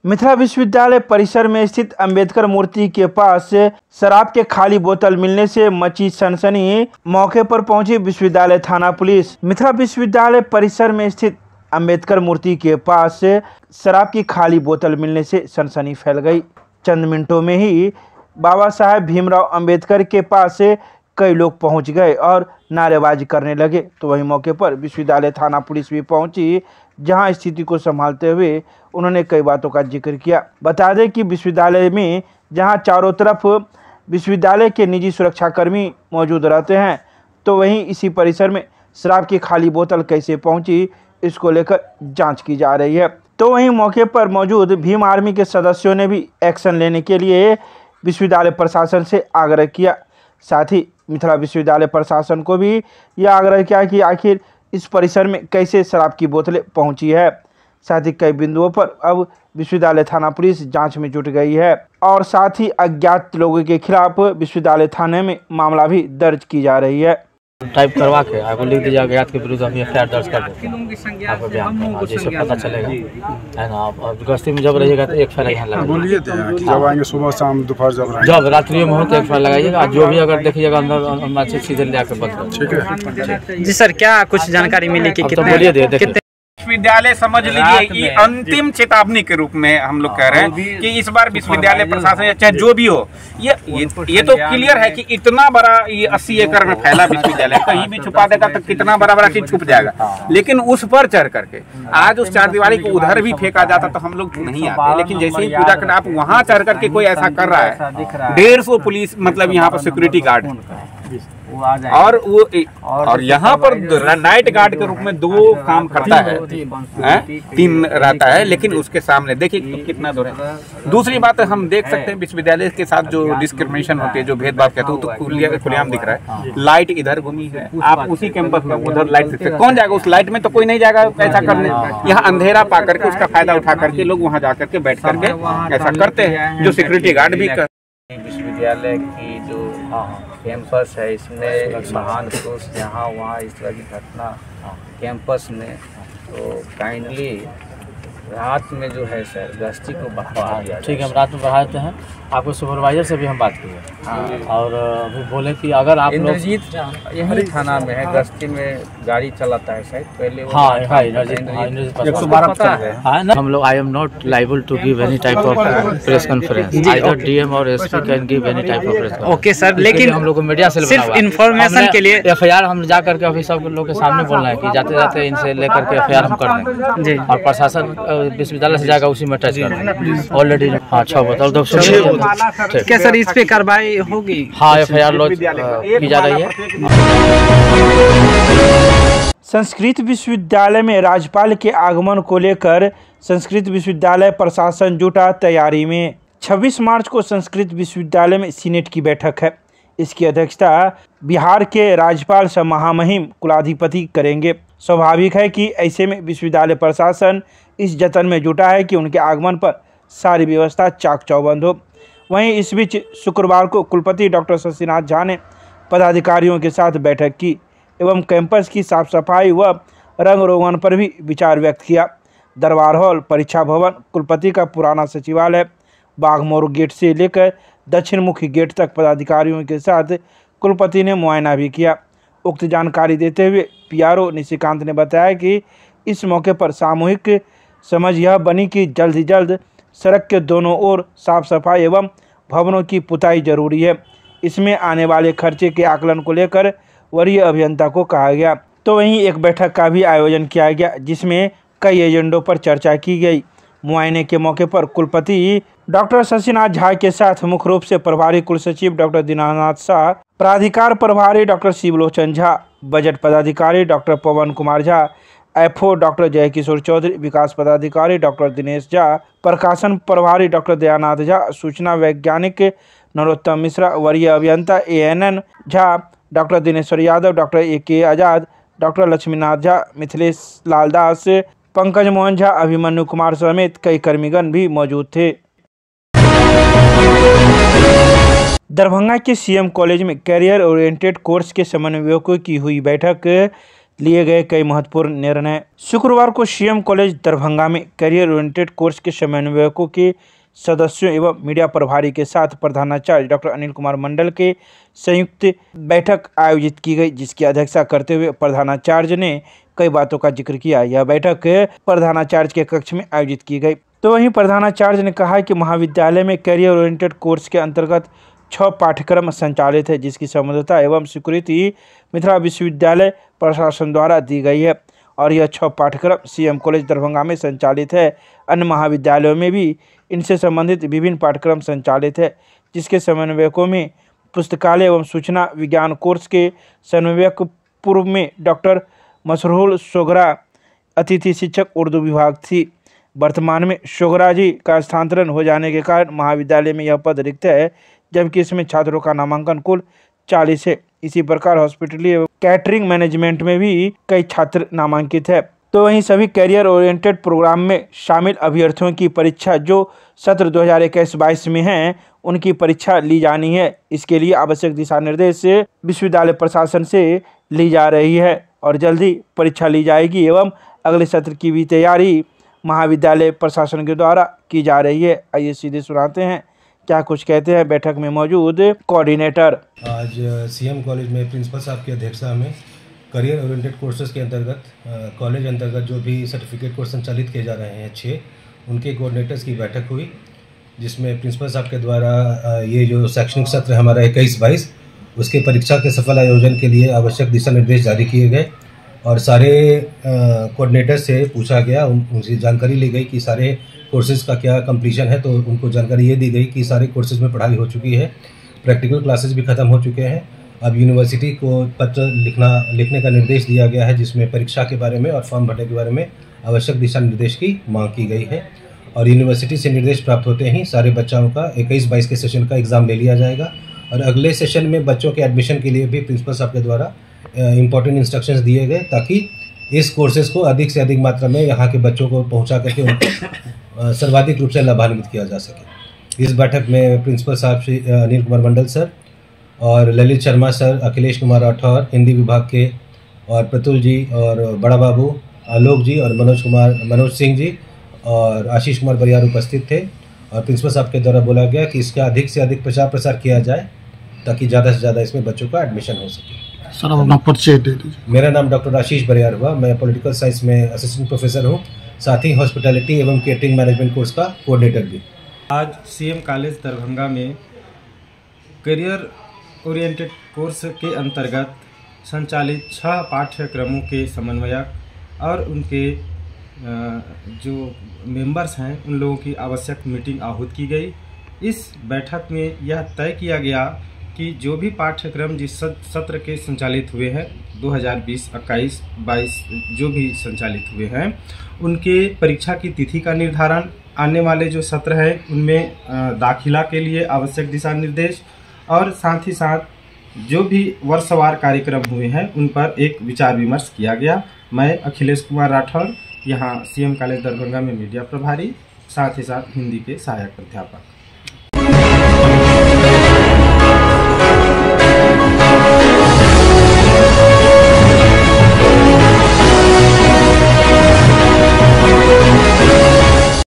मिथिला विश्वविद्यालय परिसर में स्थित अंबेडकर मूर्ति के पास शराब के खाली बोतल मिलने से मची सनसनी। मौके पर पहुंची विश्वविद्यालय थाना पुलिस। मिथिला विश्वविद्यालय परिसर में स्थित अंबेडकर मूर्ति के पास शराब की खाली बोतल मिलने से सनसनी फैल गई। चंद मिनटों में ही बाबा साहेब भीमराव अंबेडकर के पास कई लोग पहुंच गए और नारेबाजी करने लगे। तो वहीं मौके पर विश्वविद्यालय थाना पुलिस भी पहुंची, जहां स्थिति को संभालते हुए उन्होंने कई बातों का जिक्र किया। बता दें कि विश्वविद्यालय में जहां चारों तरफ विश्वविद्यालय के निजी सुरक्षाकर्मी मौजूद रहते हैं, तो वहीं इसी परिसर में शराब की खाली बोतल कैसे पहुंची, इसको लेकर जांच की जा रही है। तो वहीं मौके पर मौजूद भीम आर्मी के सदस्यों ने भी एक्शन लेने के लिए विश्वविद्यालय प्रशासन से आग्रह किया। साथ ही मिथिला विश्वविद्यालय प्रशासन को भी यह आग्रह किया कि आखिर इस परिसर में कैसे शराब की बोतलें पहुंची है। साथ ही कई बिंदुओं पर अब विश्वविद्यालय थाना पुलिस जांच में जुट गई है और साथ ही अज्ञात लोगों के खिलाफ विश्वविद्यालय थाने में मामला भी दर्ज की जा रही है। टाइप करवा के आपको लिख दीजिए, अज्ञात के विरुद्ध हम एफआईआर दर्ज कर देते हैं। आपको बयान जैसे पता चलेगा, है ना। आप गश्ती में जब रहिएगा तो एक फायर यहाँ लगा बोलिए, जब आएंगे सुबह शाम दोपहर जब रात्रि में हो तो एक फायर लगाइएगा। जो भी अगर देखिएगा अंदर सीधे ले आकर बंद। ठीक है जी सर, क्या कुछ जानकारी मिली कि कितने बोलिए देखिए। विश्वविद्यालय समझ लीजिए ये अंतिम चेतावनी के रूप में हम लोग कह रहे हैं कि इस बार विश्वविद्यालय प्रशासन या चाहे जो भी हो, ये तो क्लियर है कि इतना बड़ा ये 80 एकड़ में फैला विश्वविद्यालय, कहीं भी छुपा देगा तो कितना बड़ा चीज छुप जाएगा। लेकिन उस पर चढ़ करके आज उस चारदीवारी को उधर भी फेंका जाता तो हम लोग नहीं आते। लेकिन जैसे ही पूजा कर आप वहां चढ़ करके कोई ऐसा कर रहा है, 150 पुलिस मतलब यहाँ पर सिक्योरिटी गार्ड और यहाँ पर नाइट गार्ड के रूप में 2 काम करता है, 3 रहता है। लेकिन उसके सामने देखिए कितना दूर है। दूसरी बात हम देख सकते हैं विश्वविद्यालय के साथ जो डिस्क्रिमिनेशन होती है, जो भेदभाव कहते हैं, तो खुलेआम दिख रहा है। लाइट इधर घूमी है, आप उसी कैंपस में उधर लाइट से कौन जाएगा? उस लाइट में तो कोई नहीं जाएगा ऐसा करने। यहाँ अंधेरा पा करके उसका फायदा उठा करके लोग वहाँ जा करके बैठ करके ऐसा करते हैं, जो सिक्योरिटी गार्ड भी कर। विश्वविद्यालय की जो कैंपस है, इसमें महान पुरुष यहाँ वहाँ इस तरह की घटना कैंपस में, तो काइंडली रात में जो है सर गश्ती को बढ़ा दिया। ठीक है, हम रात में बढ़ाते हैं। आपको सुपरवाइजर से भी हम बात किए और अभी बोले कि अगर आप लोग यही थाना में है, गश्ती में गाड़ी चलाता है शायद पहले। हम लोग I am not liable to give any type of press conference. Either DM और SP can give any type of press. Okay sir, लेकिन हम लोग को मीडिया से सिर्फ इन्फॉर्मेशन के लिए एफआईआर हम जा करके अभी सब लोग के सामने बोलना है कि जाते जाते इनसे लेकर के एफआईआर हम कर देंगे जी। और प्रशासन विश्वविद्यालय से जाकर उसी में टच कर देंगे ऑलरेडी। हाँ 6 बोतल क्या सर इस पे कार्रवाई होगी? हाँ, एफआईआर लॉन्च की जा रही है। संस्कृत विश्वविद्यालय में राज्यपाल के आगमन को लेकर संस्कृत विश्वविद्यालय प्रशासन जुटा तैयारी में। 26 मार्च को संस्कृत विश्वविद्यालय में सीनेट की बैठक है। इसकी अध्यक्षता बिहार के राज्यपाल सह महामहिम कुलाधिपति करेंगे। स्वाभाविक है कि ऐसे में विश्वविद्यालय प्रशासन इस जतन में जुटा है कि उनके आगमन पर सारी व्यवस्था चाक चौबंद हो। वहीं इस बीच शुक्रवार को कुलपति डॉक्टर शशिनाथ झा ने पदाधिकारियों के साथ बैठक की एवं कैंपस की साफ सफाई व रंग रोगन पर भी विचार व्यक्त किया। दरबार हॉल, परीक्षा भवन, कुलपति का पुराना सचिवालय, बाघमोर गेट से लेकर दक्षिण मुखी गेट तक पदाधिकारियों के साथ कुलपति ने मुआयना भी किया। उक्त जानकारी देते हुए पीआरओ निशिकांत ने बताया कि इस मौके पर सामूहिक समझ यह बनी कि जल्द ही जल्द सड़क के दोनों ओर साफ सफाई एवं भवनों की पुताई जरूरी है। इसमें आने वाले खर्चे के आकलन को लेकर वरीय अभियंता को कहा गया। तो वहीं एक बैठक का भी आयोजन किया गया, जिसमें कई एजेंडों पर चर्चा की गई। मुआयने के मौके पर कुलपति डॉक्टर शशिनाथ झा के साथ मुख्य रूप से प्रभारी कुलसचिव डॉक्टर दीनानाथ शाह, प्राधिकार प्रभारी डॉक्टर शिवलोचन झा, बजट पदाधिकारी डॉक्टर पवन कुमार झा, एफओ डॉक्टर जयकिशोर चौधरी, विकास पदाधिकारी डॉक्टर दिनेश झा, प्रकाशन प्रभारी डॉक्टर दयानाथ झा, सूचना वैज्ञानिक नरोत्तम मिश्रा, वरीय अभियंता ANN Jha, doctor Dineshwar Yadav, doctor AK आजाद, डॉक्टर लक्ष्मीनाथ झा, मिथिलेश लाल दास, पंकज मोहन झा, अभिमन्यु कुमार समेत कई कर्मीगण भी मौजूद थे। दरभंगा के CM कॉलेज में कैरियर ओरिएंटेड कोर्स के समन्वयकों की हुई बैठक। लिए गए कई महत्वपूर्ण निर्णय। शुक्रवार को सीएम कॉलेज दरभंगा में करियर ओरिएंटेड कोर्स के समन्वयकों के सदस्यों एवं मीडिया प्रभारी के साथ प्रधानाचार्य डॉक्टर अनिल कुमार मंडल के संयुक्त बैठक आयोजित की गई, जिसकी अध्यक्षता करते हुए प्रधानाचार्य ने कई बातों का जिक्र किया। यह बैठक प्रधानाचार्य के कक्ष में आयोजित की गई। तो वहीं प्रधानाचार्य ने कहा कि महाविद्यालय में करियर ओरिएंटेड कोर्स के अंतर्गत 6 पाठ्यक्रम संचालित है, जिसकी संबद्धता एवं स्वीकृति मिथिला विश्वविद्यालय प्रशासन द्वारा दी गई है और यह 6 पाठ्यक्रम सीएम कॉलेज दरभंगा में संचालित है। अन्य महाविद्यालयों में भी इनसे संबंधित विभिन्न पाठ्यक्रम संचालित है, जिसके समन्वयकों में पुस्तकालय एवं सूचना विज्ञान कोर्स के समन्वयक पूर्व में डॉक्टर मसरूल सोगरा अतिथि शिक्षक उर्दू विभाग थी। वर्तमान में सोगरा जी का स्थानांतरण हो जाने के कारण महाविद्यालय में यह पद रिक्त है, जबकि इसमें छात्रों का नामांकन कुल 40 है। इसी प्रकार हॉस्पिटली एवं कैटरिंग मैनेजमेंट में भी कई छात्र नामांकित है। तो वहीं सभी करियर ओरिएंटेड प्रोग्राम में शामिल अभ्यर्थियों की परीक्षा जो सत्र 2021-22 में हैं, उनकी परीक्षा ली जानी है। इसके लिए आवश्यक दिशा निर्देश विश्वविद्यालय प्रशासन से ली जा रही है और जल्दी परीक्षा ली जाएगी एवं अगले सत्र की भी तैयारी महाविद्यालय प्रशासन के द्वारा की जा रही है। आइए सीधे सुनाते हैं क्या कुछ कहते हैं बैठक में मौजूद कोऑर्डिनेटर। आज सीएम कॉलेज में प्रिंसिपल साहब की अध्यक्षता में करियर ओरिएंटेड कोर्सेज के अंतर्गत कॉलेज अंतर्गत जो भी सर्टिफिकेट कोर्स संचालित किए जा रहे हैं 6, उनके कोऑर्डिनेटर्स की बैठक हुई, जिसमें प्रिंसिपल साहब के द्वारा ये जो शैक्षणिक सत्र हमारा 21-22 उसके परीक्षा के सफल आयोजन के लिए आवश्यक दिशा निर्देश जारी किए गए और सारे कोऑर्डिनेटर से पूछा गया, उनसे जानकारी ली गई कि सारे कोर्सेज का क्या कंप्लीशन है। तो उनको जानकारी ये दी गई कि सारे कोर्सेज में पढ़ाई हो चुकी है, प्रैक्टिकल क्लासेस भी ख़त्म हो चुके हैं। अब यूनिवर्सिटी को पत्र लिखने का निर्देश दिया गया है, जिसमें परीक्षा के बारे में और फॉर्म भरने के बारे में आवश्यक दिशा निर्देश की मांग की गई है और यूनिवर्सिटी से निर्देश प्राप्त होते ही सारे बच्चों का 21-22 के सेशन का एग्ज़ाम ले लिया जाएगा और अगले सेशन में बच्चों के एडमिशन के लिए भी प्रिंसिपल साहब के द्वारा इम्पोर्टेंट इंस्ट्रक्शंस दिए गए, ताकि इस कोर्सेज को अधिक से अधिक मात्रा में यहाँ के बच्चों को पहुँचा करके उनको सर्वाधिक रूप से लाभान्वित किया जा सके। इस बैठक में प्रिंसिपल साहब श्री अनिल कुमार मंडल सर और ललित शर्मा सर, अखिलेश कुमार राठौर हिंदी विभाग के, और प्रतुल जी और बड़ा बाबू, आलोक जी और मनोज सिंह जी और आशीष कुमार बरियार उपस्थित थे और प्रिंसिपल साहब के द्वारा बोला गया कि इसका अधिक से अधिक प्रचार प्रसार किया जाए ताकि ज़्यादा से ज़्यादा इसमें बच्चों का एडमिशन हो सके। सर आप अपना परिचय दे दीजिए। मेरा नाम डॉक्टर आशीष बरियार हुआ, मैं पॉलिटिकल साइंस में असिस्टेंट प्रोफेसर हूँ, साथ ही हॉस्पिटैलिटी एवं केटरिंग मैनेजमेंट कोर्स का कोऑर्डिनेटर भी। आज सीएम कॉलेज दरभंगा में करियर ओरिएंटेड कोर्स के अंतर्गत संचालित 6 पाठ्यक्रमों के समन्वयक और उनके जो मेंबर्स हैं उन लोगों की आवश्यक मीटिंग आहूत की गई। इस बैठक में यह तय किया गया कि जो भी पाठ्यक्रम जिस सत्र के संचालित हुए हैं 2020-21-22 जो भी संचालित हुए हैं, उनके परीक्षा की तिथि का निर्धारण, आने वाले जो सत्र हैं उनमें दाखिला के लिए आवश्यक दिशा निर्देश और साथ ही साथ जो भी वर्षवार कार्यक्रम हुए हैं उन पर एक विचार विमर्श किया गया। मैं अखिलेश कुमार राठौर, यहाँ सीएम कॉलेज दरभंगा में मीडिया प्रभारी, साथ ही साथ हिंदी के सहायक प्राध्यापक।